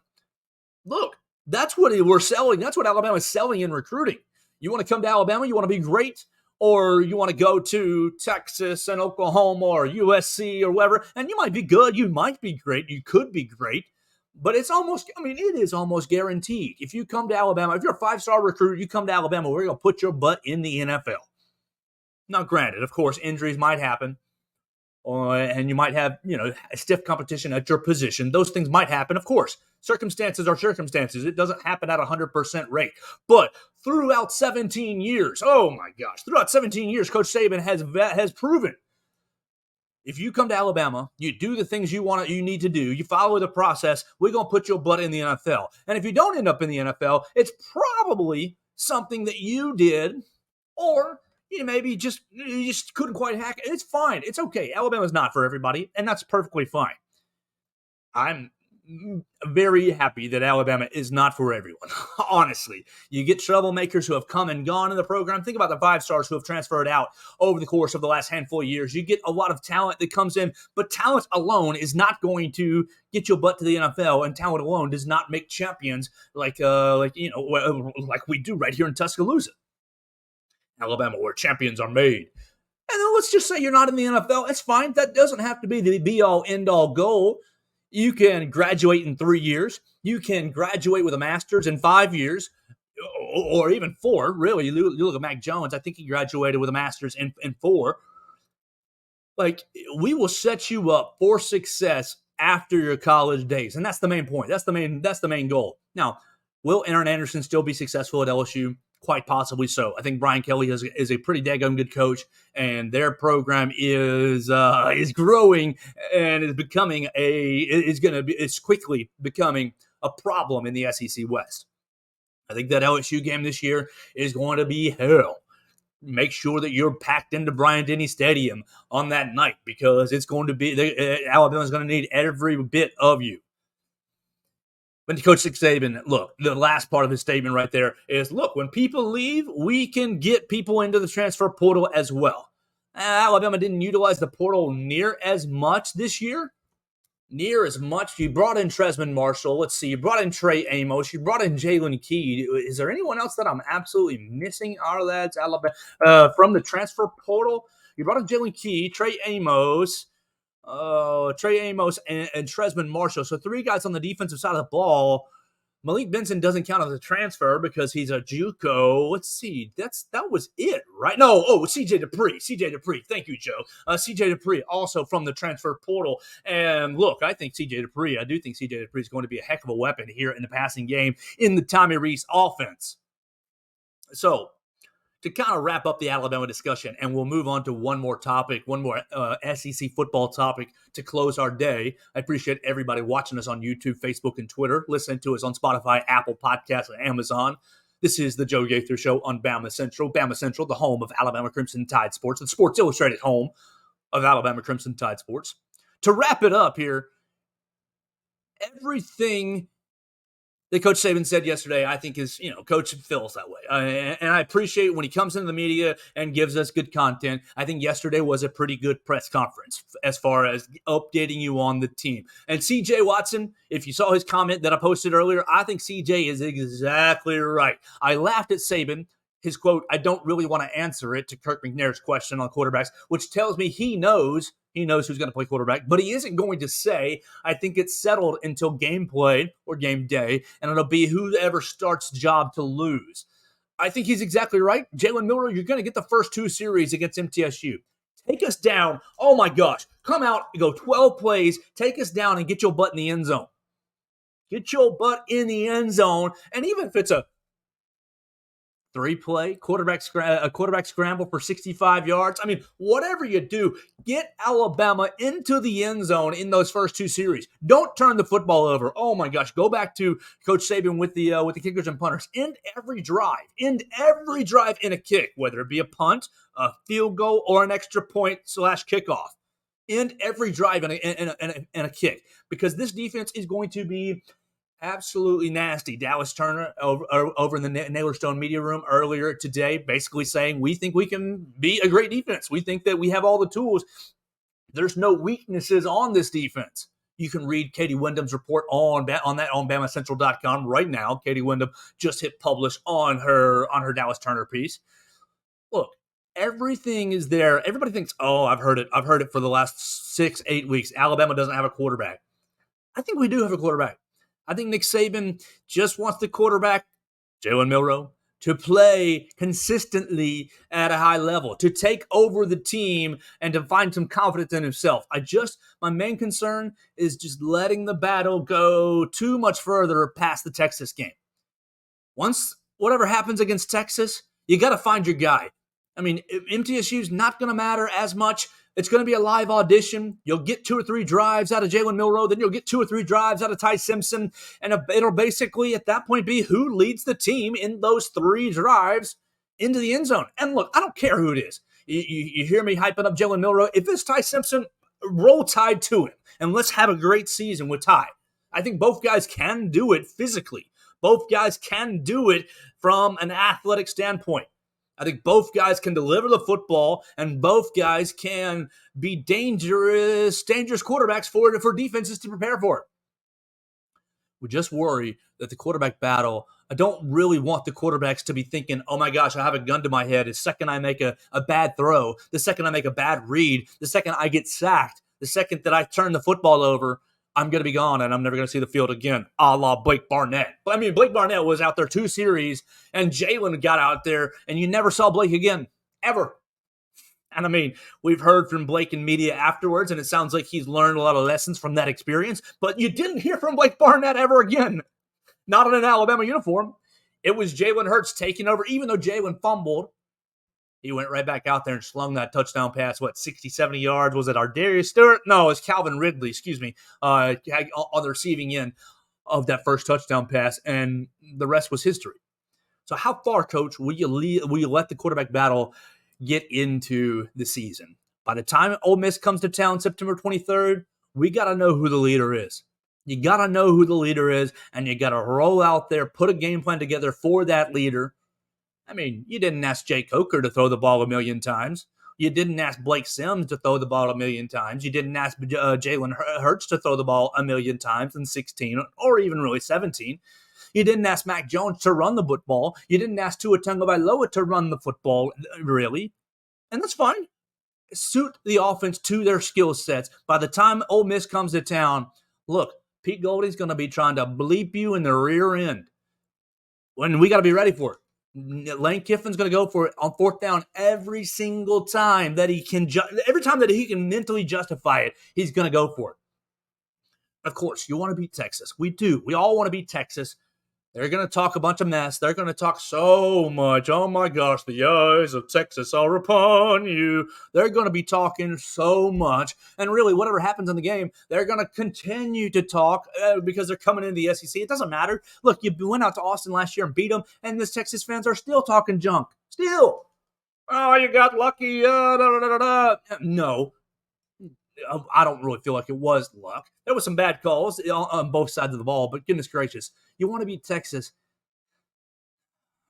Look, that's what we're selling. That's what Alabama's selling in recruiting. You want to come to Alabama, you want to be great, or you want to go to Texas and Oklahoma or USC or whatever, and you might be good, you might be great, you could be great, but it is almost guaranteed. If you come to Alabama, if you're a 5-star recruit, you come to Alabama, we're going to put your butt in the NFL. Now, granted, of course, injuries might happen, and you might have, a stiff competition at your position. Those things might happen, of course. Circumstances are circumstances. It doesn't happen at 100% rate. But throughout 17 years, Coach Saban has proven, if you come to Alabama, you do the things you need to do, you follow the process, we're going to put your butt in the NFL. And if you don't end up in the NFL, it's probably something that you did, or maybe you just couldn't quite hack it. It's fine. It's okay. Alabama's not for everybody, and that's perfectly fine. I'm very happy that Alabama is not for everyone. Honestly, you get troublemakers who have come and gone in the program. Think about the 5-stars who have transferred out over the course of the last handful of years. You get a lot of talent that comes in, but talent alone is not going to get your butt to the NFL, and talent alone does not make champions like we do right here in Tuscaloosa. Alabama, where champions are made. And then let's just say you're not in the NFL. It's fine. That doesn't have to be the be-all, end-all goal. You can graduate in 3 years. You can graduate with a master's in 5 years, or even 4. Really, you look at Mac Jones. I think he graduated with a master's in 4. We will set you up for success after your college days, and that's the main point. That's the main goal. Now, will Aaron Anderson still be successful at LSU? Quite possibly so. I think Brian Kelly is a pretty daggone good coach, and their program is growing and is quickly becoming a problem in the SEC West. I think that LSU game this year is going to be hell. Make sure that you're packed into Bryant-Denny Stadium on that night, because it's going to be Alabama's going to need every bit of you. But Coach Nick Saban, look, the last part of his statement right there is, look, when people leave, we can get people into the transfer portal as well. Alabama didn't utilize the portal near as much this year. You brought in Tresman Marshall. Let's see. You brought in Trey Amos. You brought in Jalen Key. Is there anyone else that I'm absolutely missing out of that? Alabama from the transfer portal? You brought in Jalen Key, Trey Amos, and Tresman Marshall. So 3 guys on the defensive side of the ball. Malik Benson doesn't count as a transfer because he's a JUCO. Let's see. That was it, right? No. Oh, CJ Dupree. Thank you, Joe. CJ Dupree also from the transfer portal. And look, I do think CJ Dupree is going to be a heck of a weapon here in the passing game in the Tommy Rees offense. So, to kind of wrap up the Alabama discussion, and we'll move on to one more SEC football topic to close our day. I appreciate everybody watching us on YouTube, Facebook, and Twitter, listening to us on Spotify, Apple Podcasts, and Amazon. This is the Joe Gaither Show on BamaCentral. BamaCentral, the home of Alabama Crimson Tide Sports, the Sports Illustrated home of Alabama Crimson Tide Sports. To wrap it up here, everything that Coach Saban said yesterday, I think is, Coach feels that way. And I appreciate when he comes into the media and gives us good content. I think yesterday was a pretty good press conference as far as updating you on the team. And CJ Watson, if you saw his comment that I posted earlier, I think CJ is exactly right. I laughed at Saban. His quote, I don't really want to answer it, to Kirk McNair's question on quarterbacks, which tells me he knows who's going to play quarterback, but he isn't going to say, I think it's settled until game play or game day, and it'll be whoever starts job to lose. I think he's exactly right. Jalen Milroe, you're going to get the first 2 series against MTSU. Take us down. Oh my gosh. Come out, go 12 plays, take us down and get your butt in the end zone. Get your butt in the end zone. And even if it's a 3-play quarterback scramble for 65 yards. I mean, whatever you do, get Alabama into the end zone in those first 2 series. Don't turn the football over. Oh my gosh, go back to Coach Saban with the kickers and punters. End every drive in a kick, whether it be a punt, a field goal, or an extra point / kickoff. End every drive in a kick, because this defense is going to be absolutely nasty. Dallas Turner over in the Naylor Stone media room earlier today, basically saying we think we can be a great defense. We think that we have all the tools. There's no weaknesses on this defense. You can read Katie Wyndham's report on that on BamaCentral.com right now. Katie Wyndham just hit publish on her Dallas Turner piece. Look, everything is there. Everybody thinks, oh, I've heard it for the last 6-8 weeks. Alabama doesn't have a quarterback. I think we do have a quarterback. I think Nick Saban just wants the quarterback, Jalen Milroe, to play consistently at a high level, to take over the team and to find some confidence in himself. My main concern is just letting the battle go too much further past the Texas game. Once whatever happens against Texas, you got to find your guy. I mean, MTSU's not going to matter as much. It's going to be a live audition. You'll get 2 or 3 drives out of Jalen Milroe. Then you'll get 2 or 3 drives out of Ty Simpson. And it'll basically, at that point, be who leads the team in those 3 drives into the end zone. And look, I don't care who it is. You hear me hyping up Jalen Milroe. If it's Ty Simpson, roll Tide to him. And let's have a great season with Ty. I think both guys can do it physically. Both guys can do it from an athletic standpoint. I think both guys can deliver the football, and both guys can be dangerous quarterbacks for defenses to prepare for. We just worry that the quarterback battle, I don't really want the quarterbacks to be thinking, oh my gosh, I have a gun to my head. The second I make a bad throw, the second I make a bad read, the second I get sacked, the second that I turn the football over, I'm going to be gone and I'm never going to see the field again, a la Blake Barnett. But I mean, Blake Barnett was out there 2 series and Jalen got out there and you never saw Blake again, ever. And I mean, we've heard from Blake in media afterwards and it sounds like he's learned a lot of lessons from that experience, but you didn't hear from Blake Barnett ever again. Not in an Alabama uniform. It was Jalen Hurts taking over, even though Jalen fumbled. He went right back out there and slung that touchdown pass, 60, 70 yards? Was it Ardarius Stewart? No, it was Calvin Ridley, on the receiving end of that first touchdown pass, and the rest was history. So how far, Coach, will you let the quarterback battle get into the season? By the time Ole Miss comes to town September 23rd, we got to know who the leader is. You got to know who the leader is, and you got to roll out there, put a game plan together for that leader. I mean, you didn't ask Jay Coker to throw the ball 1,000,000 times. You didn't ask Blake Sims to throw the ball 1,000,000 times. You didn't ask Jalen Hurts to throw the ball 1,000,000 times in 16 or even really 17. You didn't ask Mac Jones to run the football. You didn't ask Tua Tagovailoa to run the football, really. And that's fine. Suit the offense to their skill sets. By the time Ole Miss comes to town, look, Pete Goldie's going to be trying to bleep you in the rear end. When we got to be ready for it. Lane Kiffin's going to go for it on 4th down every single time that he can. Every time that he can mentally justify it, he's going to go for it. Of course, you want to beat Texas. We do. We all want to beat Texas. They're going to talk a bunch of mess. They're going to talk so much. Oh my gosh, the eyes of Texas are upon you. They're going to be talking so much. And really, whatever happens in the game, they're going to continue to talk because they're coming into the SEC. It doesn't matter. Look, you went out to Austin last year and beat them, and the Texas fans are still talking junk. Still. Oh, you got lucky. No. I don't really feel like it was luck. There was some bad calls on both sides of the ball, but goodness gracious, you want to beat Texas.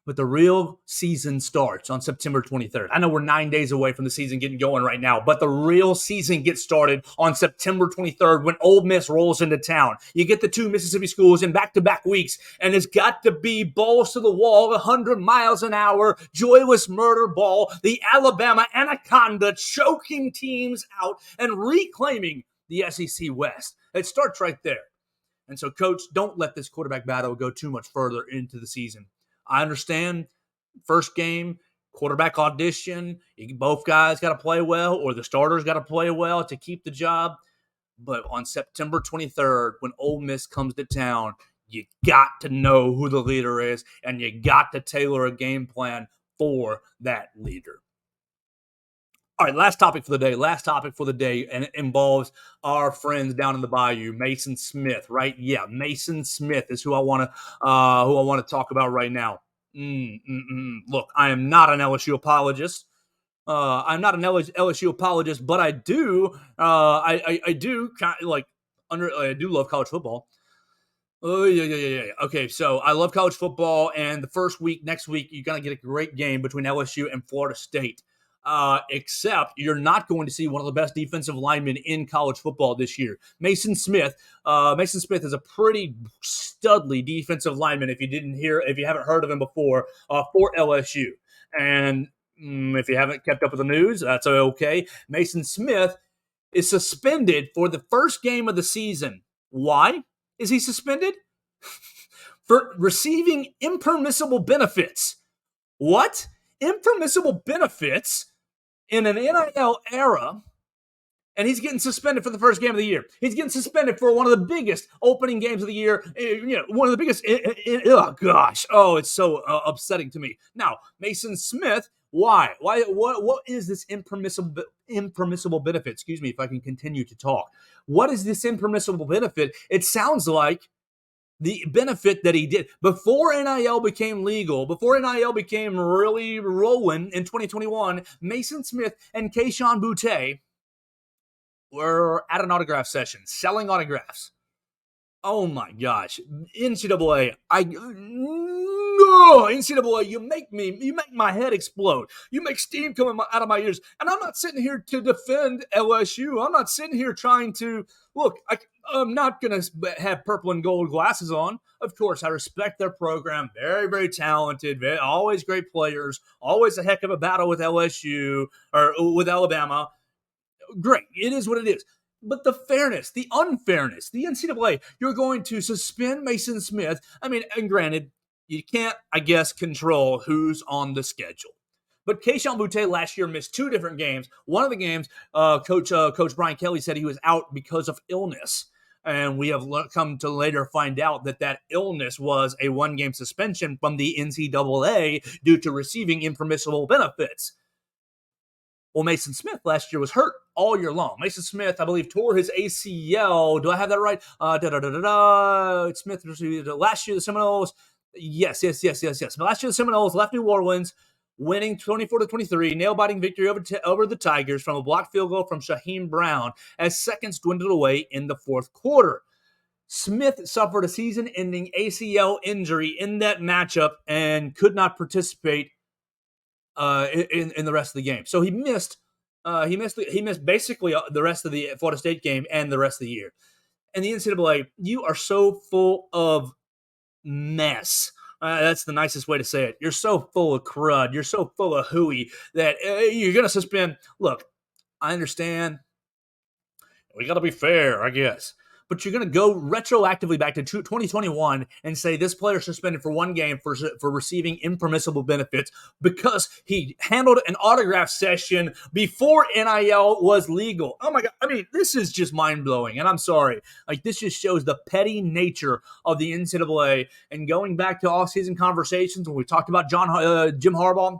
But the real season starts on September 23rd. I know we're 9 days away from the season getting going right now, but the real season gets started on September 23rd when Ole Miss rolls into town. You get the two Mississippi schools in back-to-back weeks, and it's got to be balls to the wall, 100 miles an hour, joyless murder ball, the Alabama Anaconda choking teams out and reclaiming the SEC West. It starts right there. And so, Coach, don't let this quarterback battle go too much further into the season. I understand first game, quarterback audition, both guys got to play well, or the starters got to play well to keep the job. But on September 23rd, when Ole Miss comes to town, you got to know who the leader is, and you got to tailor a game plan for that leader. All right, last topic for the day, and it involves our friends down in the Bayou, Mason Smith, right? Yeah, Mason Smith is who I want to talk about right now. Look, I am not an LSU apologist. I'm not an LSU apologist, but I do I do love college football. Oh, yeah. Okay, so I love college football, and the first week, next week, you're going to get a great game between LSU and Florida State. Except you're not going to see one of the best defensive linemen in college football this year. Mason Smith is a pretty studly defensive lineman if you haven't heard of him before, for LSU. And if you haven't kept up with the news, that's okay. Mason Smith is suspended for the first game of the season. Why is he suspended? For receiving impermissible benefits. What? Impermissible benefits in an NIL era, and he's getting suspended for the first game of the year. He's getting suspended for one of the biggest opening games of the year. One of the biggest. Oh gosh! Oh, it's so upsetting to me. Now, Mason Smith. Why? What is this impermissible benefit? Excuse me if I can continue to talk. What is this impermissible benefit? It sounds like the benefit that he did before NIL became legal, before NIL became really rolling in 2021, Mason Smith and Kayshon Boutte were at an autograph session, selling autographs. Oh my gosh. NCAA, NCAA, you make my head explode. You make steam come out of my ears. And I'm not sitting here to defend LSU. I'm not sitting here trying to, look, I'm not going to have purple and gold glasses on. Of course, I respect their program. Very, very talented. Always great players. Always a heck of a battle with LSU or with Alabama. Great. It is what it is. But the fairness, the unfairness, the NCAA, you're going to suspend Mason Smith. I mean, and granted, you can't, I guess, control who's on the schedule. But Kayshon Boutte last year missed two different games. One of the games, Coach Brian Kelly said he was out because of illness. And we have come to later find out that illness was a one-game suspension from the NCAA due to receiving impermissible benefits. Well, Mason Smith last year was hurt all year long. Mason Smith, I believe, tore his ACL. Do I have that right? Smith, last year the Seminoles. Yes. Last year the Seminoles left New Orleans, winning 24-23, nail-biting victory over the Tigers from a blocked field goal from Shaheem Brown as seconds dwindled away in the fourth quarter. Smith suffered a season-ending ACL injury in that matchup and could not participate in the rest of the game. So he missed basically the rest of the Florida State game and the rest of the year. And the NCAA, you are so full of mess. That's the nicest way to say it. You're so full of crud. You're so full of hooey that you're going to suspend. Look, I understand. We got to be fair, I guess. But you're going to go retroactively back to 2021 and say this player suspended for one game for receiving impermissible benefits because he handled an autograph session before NIL was legal. Oh my God. I mean, this is just mind-blowing, and I'm sorry. Like, this just shows the petty nature of the NCAA. And going back to off-season conversations when we talked about Jim Harbaugh,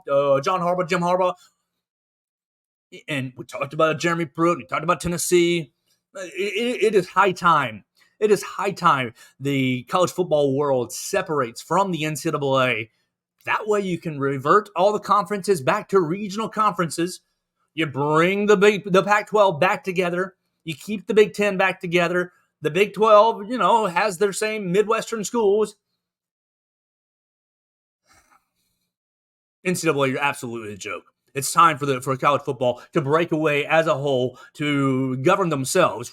and we talked about Jeremy Pruitt, we talked about Tennessee. It is high time. It is high time the college football world separates from the NCAA. That way you can revert all the conferences back to regional conferences. You bring the Pac-12 back together. You keep the Big Ten back together. The Big 12, has their same Midwestern schools. NCAA, you're absolutely a joke. It's time for college football to break away as a whole, to govern themselves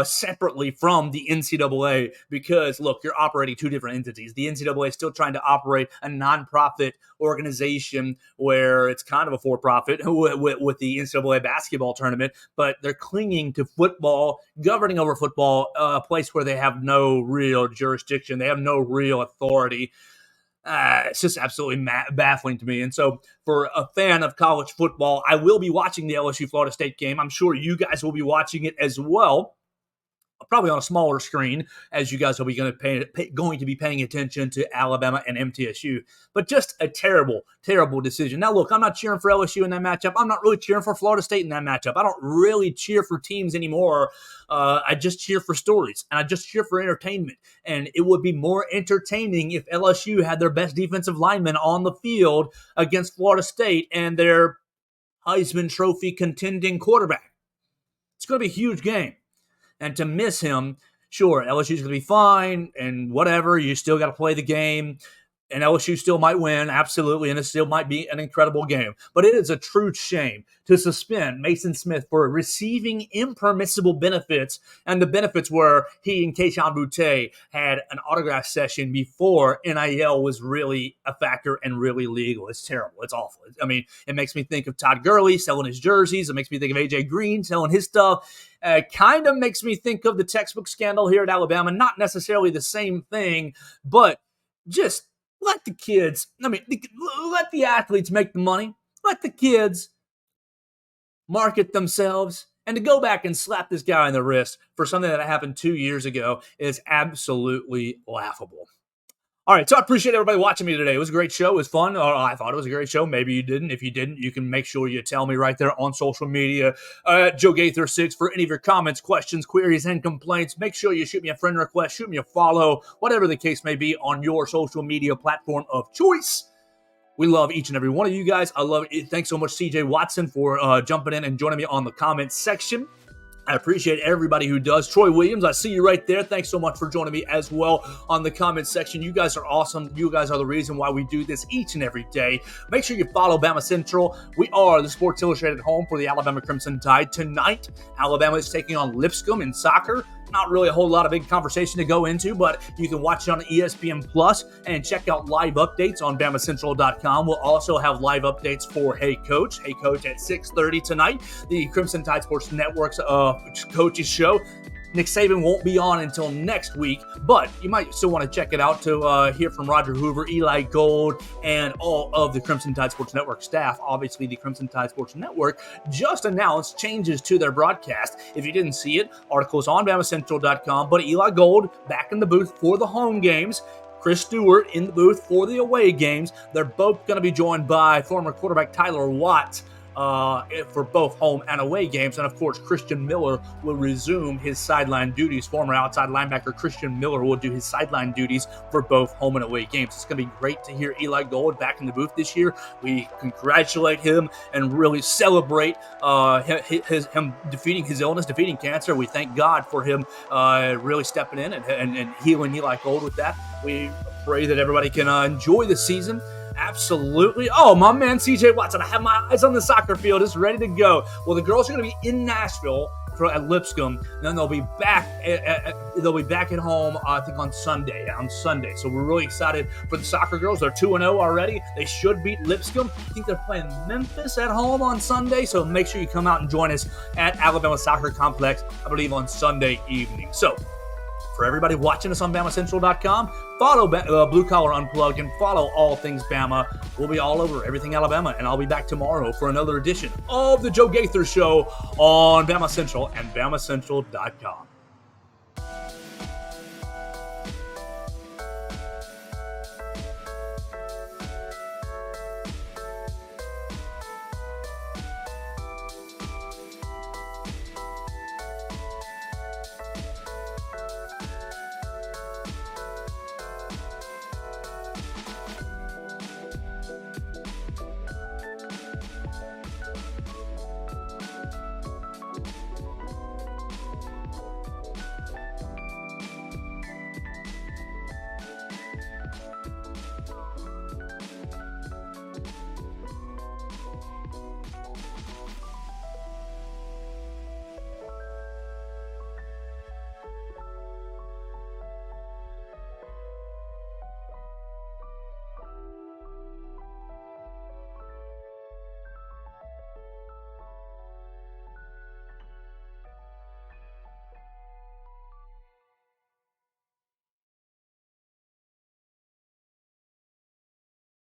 separately from the NCAA. Because look, you're operating two different entities. The NCAA is still trying to operate a nonprofit organization where it's kind of a for-profit with the NCAA basketball tournament, but they're clinging to football, governing over football, a place where they have no real jurisdiction, they have no real authority. It's just absolutely baffling to me. And so for a fan of college football, I will be watching the LSU-Florida State game. I'm sure you guys will be watching it as well, probably on a smaller screen, as you guys will be going to be paying attention to Alabama and MTSU. But just a terrible, terrible decision. Now, look, I'm not cheering for LSU in that matchup. I'm not really cheering for Florida State in that matchup. I don't really cheer for teams anymore. I just cheer for stories, and I just cheer for entertainment. And it would be more entertaining if LSU had their best defensive lineman on the field against Florida State and their Heisman Trophy contending quarterback. It's going to be a huge game. And to miss him, sure, LSU's going to be fine and whatever. You still got to play the game. And LSU still might win, absolutely, and it still might be an incredible game. But it is a true shame to suspend Mason Smith for receiving impermissible benefits, and the benefits were he and Kayshon Boutte had an autograph session before NIL was really a factor and really legal. It's terrible. It's awful. I mean, it makes me think of Todd Gurley selling his jerseys. It makes me think of A.J. Green selling his stuff. Kind of makes me think of the textbook scandal here at Alabama. Not necessarily the same thing, but just let the kids, let the athletes make the money. Let the kids market themselves. And to go back and slap this guy on the wrist for something that happened 2 years ago is absolutely laughable. All right, so I appreciate everybody watching me today. It was a great show. It was fun. I thought it was a great show. Maybe you didn't. If you didn't, you can make sure you tell me right there on social media. Joe Gaither 6 for any of your comments, questions, queries, and complaints. Make sure you shoot me a friend request, shoot me a follow, whatever the case may be on your social media platform of choice. We love each and every one of you guys. I love it. Thanks so much, CJ Watson, for jumping in and joining me on the comments section. I appreciate everybody who does. Troy Williams, I see you right there. Thanks so much for joining me as well on the comment section. You guys are awesome. You guys are the reason why we do this each and every day. Make sure you follow BamaCentral. We are the Sports Illustrated home for the Alabama Crimson Tide. Tonight, Alabama is taking on Lipscomb in soccer. Not really a whole lot of big conversation to go into, but you can watch it on ESPN Plus and check out live updates on BamaCentral.com. We'll also have live updates for Hey Coach at 6:30 tonight, the Crimson Tide Sports Network's coaches show. Nick Saban won't be on until next week, but you might still want to check it out to hear from Roger Hoover, Eli Gold, and all of the Crimson Tide Sports Network staff. Obviously, the Crimson Tide Sports Network just announced changes to their broadcast. If you didn't see it, articles on BamaCentral.com, but Eli Gold back in the booth for the home games. Chris Stewart in the booth for the away games. They're both going to be joined by former quarterback Tyler Watts for both home and away games. And of course, Christian Miller will resume his sideline duties. Former outside linebacker Christian Miller will do his sideline duties for both home and away games. It's going to be great to hear Eli Gold back in the booth this year. We congratulate him and really celebrate him defeating his illness, defeating cancer. We thank God for him really stepping in and healing Eli Gold with that. We pray that everybody can enjoy the season. Absolutely. Oh, my man, CJ Watson. I have my eyes on the soccer field. It's ready to go. Well, the girls are going to be in Nashville at Lipscomb. Then they'll be back. They'll be back at home, I think, on Sunday. So we're really excited for the soccer girls. They're 2-0 already. They should beat Lipscomb. I think they're playing Memphis at home on Sunday. So make sure you come out and join us at Alabama Soccer Complex, I believe, on Sunday evening. So for everybody watching us on BamaCentral.com, follow Blue Collar Unplugged and follow all things Bama. We'll be all over everything Alabama, and I'll be back tomorrow for another edition of the Joe Gaither Show on BamaCentral and BamaCentral.com.